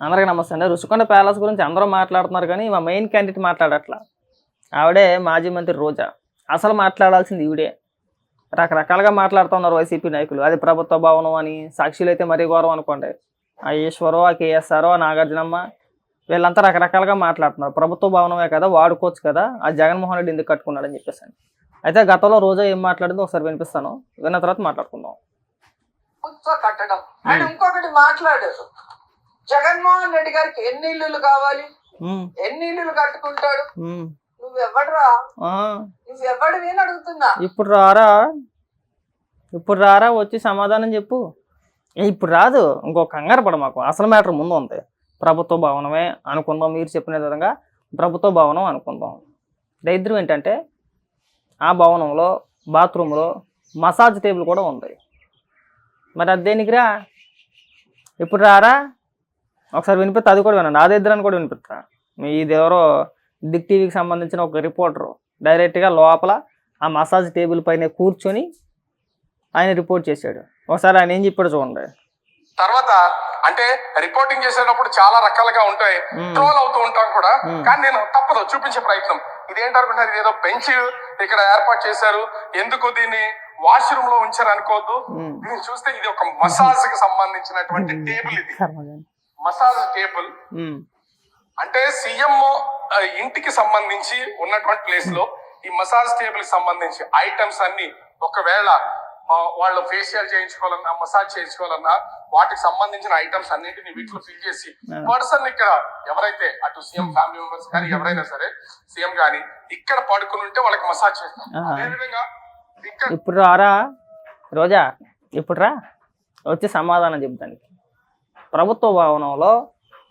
అందరికీ నమస్తే అండి. రుషికొండ ప్యాలెస్ గురించి అందరూ మాట్లాడుతున్నారు కానీ మా మెయిన్ క్యాండిడేట్ మాట్లాడట్లా. ఆవిడే మాజీ మంత్రి రోజా. అసలు మాట్లాడాల్సింది ఈవిడే. రకరకాలుగా మాట్లాడుతున్నారు వైసీపీ నాయకులు. అది ప్రభుత్వ భవనం అని, సాక్షులు అయితే మరీ ఘోరం అనుకోండి. ఆ ఈశ్వరో, ఆ కేఎస్ఆరో, ఆ నాగార్జునమ్మ వీళ్ళంతా రకరకాలుగా మాట్లాడుతున్నారు. ప్రభుత్వ భవనమే కదా, వాడుకోవచ్చు కదా, ఆ జగన్మోహన్ రెడ్డి ఎందుకు కట్టుకున్నాడని చెప్పేసి. అయితే గతంలో రోజా ఏం మాట్లాడిందో ఒకసారి వినిపిస్తాను, విన్న తర్వాత మాట్లాడుకుందాం. కట్టడం అండ్ ఇంకొకటి మాట్లాడారు, జగన్మోహన్ రెడ్డి గారికి ఎన్ని ఇల్లులు కావాలి, ఎన్ని ఇల్లులు కట్టుకుంటాడు, నువ్వెవడరా, నువ్వెవడివి అని అడుగుతున్నా. ఇప్పుడు రారా వచ్చి సమాధానం చెప్పు. ఇప్పుడు రాదు, ఇంకో కంగారు పడ. మాకు అసలు మ్యాటర్ ముందు ఉంది. ప్రభుత్వ భవనమే అనుకుందాం, మీరు చెప్పిన విధంగా ప్రభుత్వ భవనం అనుకుందాం. దరిద్రం ఏంటంటే ఆ భవనంలో బాత్రూంలో మసాజ్ టేబుల్ కూడా ఉంది. మరి అది దేనికిరా? ఇప్పుడు రారా ఒకసారి వినిపిస్తా, అది కూడా వినండి. ఆ దగ్గర కూడా వినిపిస్తా. ఇది ఎవరో దిక్ టీవీకి సంబంధించిన ఒక రిపోర్టరు డైరెక్ట్గా లోపల ఆ మసాజ్ టేబుల్ పైన కూర్చొని ఆయన రిపోర్ట్ చేశాడు. ఒకసారి ఆయన ఏం చెప్పాడు చూడండి. తర్వాత అంటే రిపోర్టింగ్ చేసేటప్పుడు చాలా రకాలుగా ఉంటాయి, ట్రోల్ అవుతూ ఉంటాం కూడా, కానీ నేను తప్పదు చూపించే ప్రయత్నం. ఇదేంటనుకుంటారు, ఇదేదో బెంచ్ ఇక్కడ ఏర్పాటు చేశారు, ఎందుకు దీన్ని వాష్రూమ్ లో ఉంచారు అనుకోవద్దు. దీన్ని చూస్తే ఇది ఒక మసాజ్ కి సంబంధించినటువంటి టేబుల్. ఇది మసాజ్ టేబుల్ అంటే సీఎం ఇంటికి సంబంధించి ఉన్నటువంటి ప్లేస్ లో ఈ మసాజ్ టేబుల్ కి సంబంధించి ఐటమ్స్ అన్ని, ఒకవేళ వాళ్ళు ఫేషియల్ చేయించుకోవాలన్నా, మసాజ్ చేయించుకోవాలన్నా, వాటికి సంబంధించిన ఐటమ్స్ అన్నింటినీ వీటిలో ఫిల్ చేసి పర్సన్ ఇక్కడ ఎవరైతే అటు సీఎం ఫ్యామిలీ మెంబర్స్ కానీ ఎవరైనా సరే సీఎం కానీ ఇక్కడ పడుకుని ఉంటే వాళ్ళకి మసాజ్ చేస్తాం. అదేవిధంగా ఇప్పుడు రారా రోజా, ఇప్పుడు రా వచ్చి సమాధానం చెప్తానికి. ప్రభుత్వ భవనంలో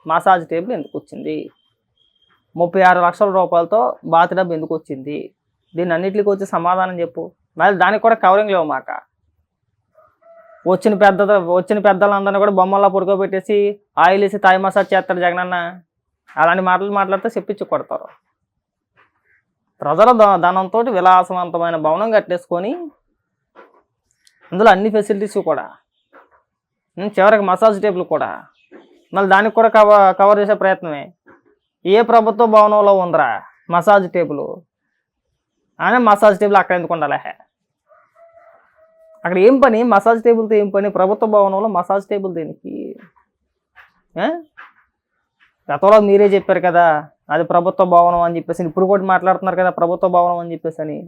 మసాజ్ టేబుల్ ఎందుకు వచ్చింది? 36 లక్షల రూపాయలతో బాత్ డబ్బు ఎందుకు వచ్చింది? దీన్ని అన్నింటికి వచ్చి సమాధానం చెప్పు. మళ్ళీ దానికి కూడా కవరింగ్ లేవు. మాక వచ్చిన పెద్దలందరినీ కూడా బొమ్మల్లో పడుకోబెట్టేసి ఆయిల్ వేసి తాయి మసాజ్ చేస్తాడు జగనన్న. అలాంటి మాటలు మాట్లాడితే చెప్పించి కొడతారు. ప్రజల ధనంతో విలాసవంతమైన భవనం కట్టేసుకొని అందులో అన్ని ఫెసిలిటీస్ కూడా, చివరికి మసాజ్ టేబుల్ కూడా, మళ్ళీ దానికి కూడా కవర్ చేసే ప్రయత్నమే. ఏ ప్రభుత్వ భవనంలో ఉందిరా మసాజ్ టేబుల్? అని మసాజ్ టేబుల్ అక్కడ ఎందుకు ఉండాలి? అక్కడ ఏం పని? మసాజ్ టేబుల్తో ఏం పని? ప్రభుత్వ భవనంలో మసాజ్ టేబుల్ దేనికి? గతంలో మీరే చెప్పారు కదా అది ప్రభుత్వ భవనం అని చెప్పేసి. ఇప్పుడు కూడా మాట్లాడుతున్నారు కదా ప్రభుత్వ భవనం అని చెప్పేసి అని.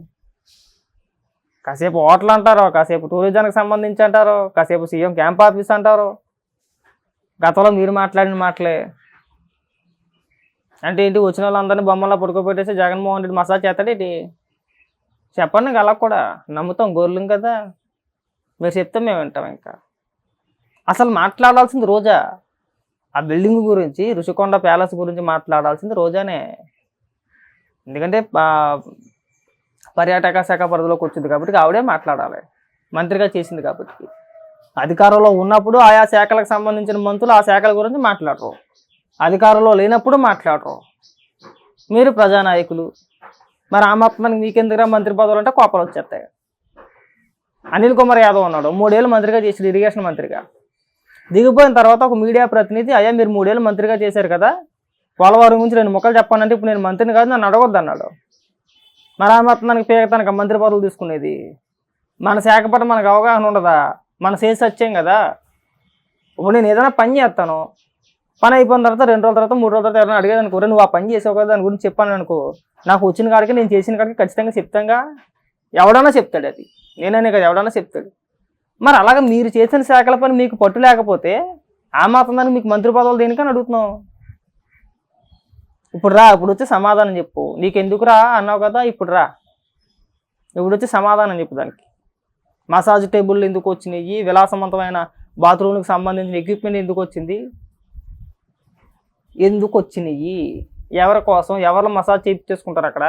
కాసేపు హోటల్ అంటారు, కాసేపు టూరిజానికి సంబంధించి అంటారు, కాసేపు సీఎం క్యాంప్ ఆఫీస్ అంటారు. గతంలో మీరు మాట్లాడిన మాటలే. అంటే ఏంటి, వచ్చిన వాళ్ళందరినీ బొమ్మల్లో పడుకోబెట్టేసి జగన్మోహన్ రెడ్డి మసాజ్ చేస్తాడేంటి? చెప్పండి, అలా కూడా నమ్ముతాం, గొర్రెలం కదా. మీరు చెప్తే మేము వింటాం. ఇంకా అసలు మాట్లాడాల్సింది రోజా. ఆ బిల్డింగ్ గురించి, రుషికొండ ప్యాలెస్ గురించి మాట్లాడాల్సింది రోజానే. ఎందుకంటే పర్యాటక శాఖ పరిధిలోకి వచ్చింది కాబట్టి ఆవిడే మాట్లాడాలి, మంత్రిగా చేసింది కాబట్టి. అధికారంలో ఉన్నప్పుడు ఆయా శాఖలకు సంబంధించిన మంత్రులు ఆ శాఖల గురించి మాట్లాడరు, అధికారంలో లేనప్పుడు మాట్లాడరు. మీరు ప్రజానాయకులు, మరి ఆ మొత్తానికి మీకెందుకురా మంత్రి పదవులు అంటే కోపాలు వచ్చేస్తాయి. అనిల్ కుమార్ యాదవ్ ఉన్నాడు, 3 ఏళ్ళు మంత్రిగా చేసి ఇరిగేషన్ మంత్రిగా. దిగిపోయిన తర్వాత ఒక మీడియా ప్రతినిధి, అయ్యా మీరు 3 ఏళ్ళు మంత్రిగా చేశారు కదా, పోలవరం గురించి 2 ముక్కలు చెప్పానంటే ఇప్పుడు నేను మంత్రిని కాదు, నన్ను అడగొద్దు అన్నాడు. మరి ఆ మొత్తానికి పేగతానికి మంత్రి పదవులు తీసుకునేది? మన శాఖ పట్ల మనకు అవగాహన ఉండదా? మన చేసి వచ్చాం కదా. ఇప్పుడు నేను ఏదైనా పని చేస్తాను, పని అయిపోయిన తర్వాత 2 రోజుల తర్వాత 3 రోజుల తర్వాత ఎవరైనా అడిగేది అనుకో, నువ్వు ఆ పని చేసావు కదా దాని గురించి చెప్పాను అనుకో, నాకు వచ్చిన కాడికి నేను చేసిన కాడికి ఖచ్చితంగా చెప్తాగా. ఎవడన్నా చెప్తాడు, అది నేననే కదా, ఎవడన్నా చెప్తాడు. మరి అలాగే మీరు చేసిన శాఖల పని మీకు పట్టు లేకపోతే ఆ మాత్రం దానికి మీకు మంత్రి పదవులు దేనికని అడుగుతున్నావు. ఇప్పుడు రా, ఇప్పుడు వచ్చి సమాధానం చెప్పు. నీకెందుకు రా అన్నావు కదా, ఇప్పుడు రా, ఇప్పుడు వచ్చి సమాధానం చెప్పు. దానికి మసాజ్ టేబుల్ ఎందుకు వచ్చినాయి, విలాసవంతమైన బాత్రూమ్కి సంబంధించిన ఎక్విప్మెంట్ ఎందుకు వచ్చింది, ఎందుకు వచ్చినాయి, ఎవరి కోసం, ఎవరు మసాజ్ చేయించేసుకుంటారు అక్కడ?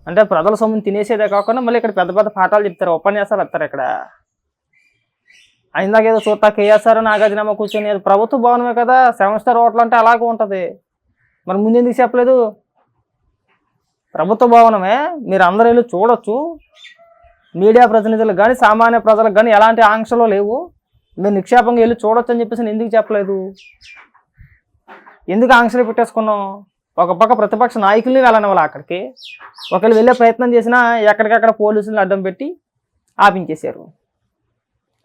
అంటే ప్రజల సొమ్ముని తినేసేదే కాకుండా మళ్ళీ ఇక్కడ పెద్ద పెద్ద పాఠాలు చెప్తారు, ఉపన్యాసాలు వస్తారు ఇక్కడ. ఇందాక ఏదో చూస్తా కేఎస్ఆర్ నాగార్జునమ్మ కూర్చొని, అది ప్రభుత్వ భవనమే కదా, 7 స్టార్ హోటల్ అంటే అలాగే ఉంటుంది. మరి ముందెందుకు చెప్పలేదు? ప్రభుత్వ భవనమే, మీరు అందరూ వెళ్ళి చూడొచ్చు. మీడియా ప్రతినిధులకు కానీ సామాన్య ప్రజలకు కానీ ఎలాంటి ఆంక్షలు లేవు. మీరు నిక్షేపంగా వెళ్ళి చూడొచ్చు అని చెప్పేసి ఎందుకు చెప్పలేదు? ఎందుకు ఆంక్షలు పెట్టేసుకున్నాం? ఒక పక్క ప్రతిపక్ష నాయకుల్ని వెళ్ళనివ్వాలి అక్కడికి. ఒకళ్ళు వెళ్ళే ప్రయత్నం చేసినా ఎక్కడికక్కడ పోలీసులను అడ్డం పెట్టి ఆపించేశారు.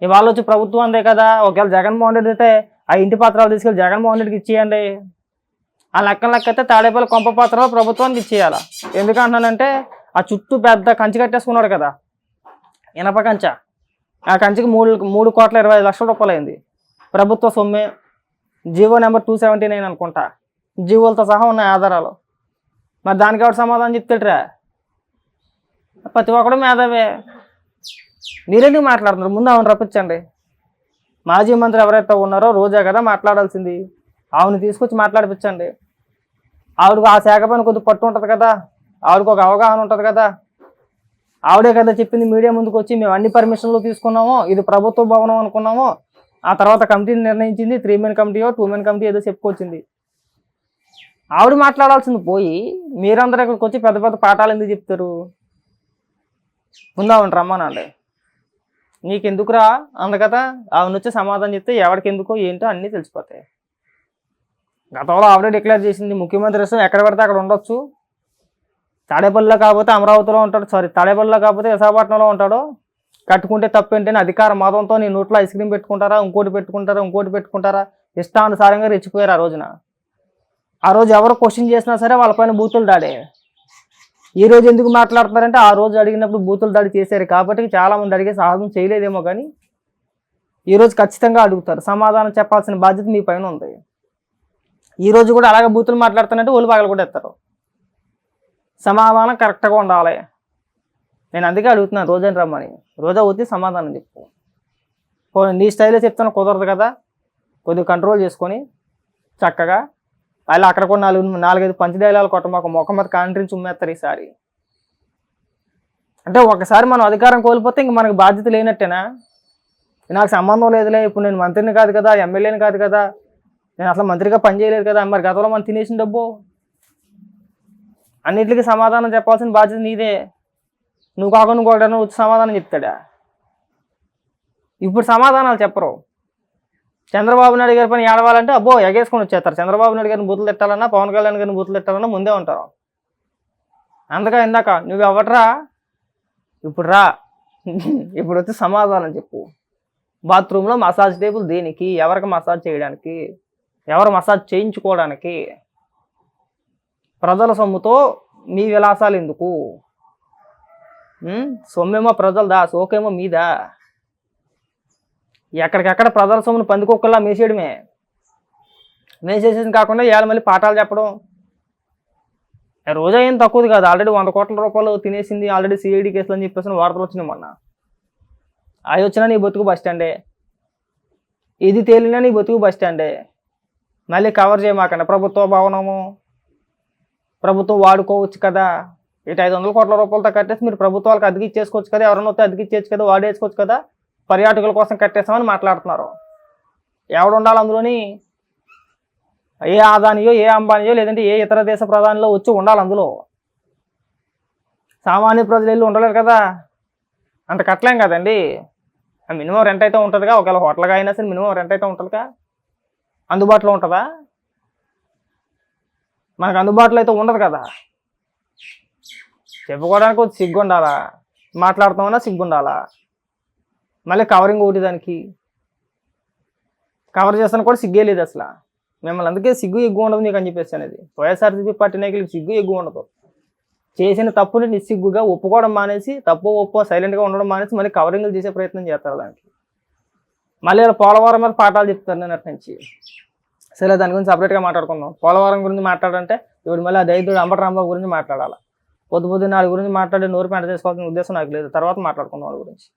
ఇవాళ వచ్చి ప్రభుత్వం అందే కదా, ఒకవేళ జగన్మోహన్ రెడ్డి అయితే ఆ ఇంటి పత్రాలు తీసుకెళ్ళి జగన్మోహన్ రెడ్డికి ఇచ్చేయండి. ఆ లెక్కైతే తాడేపల్లి కొంప పత్రాలు ప్రభుత్వానికి ఇచ్చేయాలి. ఎందుకంటున్నానంటే ఆ చుట్టూ పెద్ద కంచి కట్టేసుకున్నాడు కదా, ఇనప కంచె. ఆ కంచికి 3,25,00,000 రూపాయలు అయింది. ప్రభుత్వ సొమ్మే. జీవో నెంబర్ 279 అనుకుంటా, జీవోలతో సహా ఉన్నాయి ఆధారాలు. మరి దానికి ఎవరు సమాధానం చెప్తాడురా? ప్రతి ఒక్కడు మేధావే. మీరెందుకు మాట్లాడుతున్నారు? ముందు ఆమెను రప్పించండి. మాజీ మంత్రి ఎవరైతే ఉన్నారో రోజా కదా మాట్లాడాల్సింది, ఆవిడని తీసుకొచ్చి మాట్లాడిపించండి. ఆవిడకు ఆ శాఖ పైన కొద్దిగా పట్టు ఉంటుంది కదా, ఆవిడకు ఒక అవగాహన ఉంటుంది కదా. ఆవిడే కదా చెప్పింది మీడియా ముందుకు వచ్చి, మేము అన్ని పర్మిషన్లు తీసుకున్నాము, ఇది ప్రభుత్వ భవనం అనుకున్నాము. ఆ తర్వాత కమిటీని నిర్ణయించింది, 3 మెన్ కమిటీయో 2 మెన్ కమిటీ ఏదో చెప్పుకొచ్చింది. ఆవిడ మాట్లాడాల్సింది పోయి మీరందరూ ఇక్కడికి వచ్చి పెద్ద పెద్ద పాఠాలు ఎందుకు చెప్తారు? ముందామండి రమ్మనండి. నీకెందుకురా అందుకదా ఆవిడ వచ్చి సమాధానం చెప్తే ఎవరికి ఎందుకో ఏంటో అన్నీ తెలిసిపోతాయి. గతంలో ఆవిడే డిక్లేర్ చేసింది, ముఖ్యమంత్రి ఇష్టం ఎక్కడ పడితే అక్కడ ఉండొచ్చు, తాడేపల్లిలో కాకపోతే అమరావతిలో ఉంటాడు, తాడేపల్లిలో కాకపోతే విశాఖపట్నంలో ఉంటాడు, కట్టుకుంటే తప్పేంటని అధికార మతంతో నీ నోట్లో ఐస్ క్రీమ్ పెట్టుకుంటారా, ఇంకోటి పెట్టుకుంటారా, ఇష్టానుసారంగా రెచ్చిపోయారు ఆ రోజున. ఆ రోజు ఎవరు క్వశ్చన్ చేసినా సరే వాళ్ళపైన బూతులు దాడే. ఈ రోజు ఎందుకు మాట్లాడుతున్నారంటే ఆ రోజు అడిగినప్పుడు బూతులు దాడి చేశారు కాబట్టి చాలామంది అడిగే సాహసం చేయలేదేమో, కానీ ఈరోజు ఖచ్చితంగా అడుగుతారు. సమాధానం చెప్పాల్సిన బాధ్యత మీ పైన ఉంది. ఈరోజు కూడా అలాగే బూతులు మాట్లాడుతున్నట్టు ఒళ్ళు పగలు కూడా ఎత్తారు. సమాధానం కరెక్ట్గా ఉండాలి. నేను అందుకే అడుగుతున్నాను రోజని రమ్మని. రోజా వచ్చి సమాధానం చెప్పు. నీ స్టైల్లో చెప్తాను కుదరదు కదా, కొద్దిగా కంట్రోల్ చేసుకొని చక్కగా వాళ్ళు అక్కడ కూడా 4-5 పంచడైలాలు కొట్ట మాకు ముఖం మీద కాంట్రించి ఉమ్మేస్తారు ఈసారి. అంటే ఒకసారి మనం అధికారం కోల్పోతే ఇంక మనకు బాధ్యత లేనట్టేనా? నాకు సంబంధం లేదులే, ఇప్పుడు నేను మంత్రిని కాదు కదా, ఎమ్మెల్యేని కాదు కదా, నేను అసలు మంత్రిగా పనిచేయలేదు కదా, మరి గతంలో మనం తినేసిన డబ్బు. అన్నింటికి సమాధానం చెప్పాల్సిన బాధ్యత నీదే. నువ్వు కాకుండా ఇంకొకటన్నా వచ్చి సమాధానం చెప్తాడా? ఇప్పుడు సమాధానాలు చెప్పరు. చంద్రబాబు నాయుడు గారి పని ఏడవాలంటే అబ్బో ఎగేసుకొని వచ్చేస్తారు. చంద్రబాబు నాయుడు గారిని బూతులు తిట్టాలన్నా, పవన్ కళ్యాణ్ గారిని బూతులు తిట్టాలన్నా ముందే ఉంటారు. అందుకే ఇందాక నువ్వు ఎవట్రా, ఇప్పుడు రా, ఇప్పుడు వచ్చి సమాధానం చెప్పు. బాత్రూంలో మసాజ్ టేబుల్ దేనికి? ఎవరికి మసాజ్ చేయడానికి? ఎవరు మసాజ్ చేయించుకోవడానికి? ప్రజల సొమ్ముతో మీ విలాసాలు ఎందుకు? సొమ్మేమో ప్రజలదా, సోకేమో మీదా? ఎక్కడికెక్కడ ప్రజల సొమ్మును పందికొక్కలా మేసేయడమే. మేసేసేది కాకుండా ఇవాళ మళ్ళీ పాఠాలు చెప్పడం. రోజా ఏం తక్కువది కాదు, ఆల్రెడీ 100 కోట్ల రూపాయలు తినేసింది, ఆల్రెడీ సిఐడి కేసులు అని చెప్పేసి వార్తలు వచ్చినాయి మొన్న. అవి వచ్చినా నీ బతుకు బస్ స్టాండే, ఇది తేలినా నీ బతుకు బస్ స్టాండే. మళ్ళీ కవర్ చేయమాకండి. ప్రభుత్వ భవనము, ప్రభుత్వం వాడుకోవచ్చు కదా, ఇటు 500 కోట్ల రూపాయలతో కట్టేసి మీరు ప్రభుత్వాలకు అద్దెకిచ్చేసుకోవచ్చు కదా, ఎవరైనా వస్తే అద్దెకిచ్చేయచ్చు కదా, వాడేసుకోవచ్చు కదా, పర్యాటకుల కోసం కట్టేస్తామని మాట్లాడుతున్నారు. ఎవడు ఉండాలి అందులోని? ఏ ఆదానియో, ఏ అంబానియో, లేదంటే ఏ ఇతర దేశ ప్రధానిలో వచ్చి ఉండాలి అందులో. సామాన్య ప్రజలు వెళ్ళి ఉండలేరు కదా, అంత కట్టలేం కదండి. మినిమం రెంట్ అయితే ఉంటుందిగా, ఒకవేళ హోటల్గా అయినా సరే మినిమం రెంట్ అయితే ఉంటుందిగా, అందుబాటులో ఉంటుందా? మనకు అందుబాటులో అయితే ఉండదు కదా. చెప్పుకోవడానికి ఒక సిగ్గు ఉండాలా, మాట్లాడుతామన్నా సిగ్గు ఉండాలా. మళ్ళీ కవరింగ్ ఒకటి, దానికి కవర్ చేస్తాను కూడా సిగ్గే లేదు అసలు. మిమ్మల్ని అందుకే సిగ్గు ఎగ్గు ఉండదు మీకు అని చెప్పేసి అనేది. వైఎస్ఆర్సీపీ పార్టీ నాయకులకి సిగ్గు ఎగ్గు ఉండదు. చేసిన తప్పుని నిస్సిగ్గుగా ఒప్పుకోవడం మానేసి, తప్పు సైలెంట్గా ఉండడం మానేసి మళ్ళీ కవరింగ్లు చేసే ప్రయత్నం చేస్తారు దానికి. మళ్ళీ పోలవరం మీద పాఠాలు చెప్తారు నేను అటు నుంచి. సరే దాని గురించి సపరేట్గా మాట్లాడుకుందాం. పోలవరం గురించి మాట్లాడంటే ఇప్పుడు మళ్ళీ ఆ దైత్యుడు అంబటరాంబాబు గురించి మాట్లాడాలి. పొద్దున్న వాడి గురించి మాట్లాడి నోరు పెంట చేసుకోవాల్సిన ఉద్దేశం నాకు లేదు. తర్వాత మాట్లాడుకుందాం వాడి గురించి.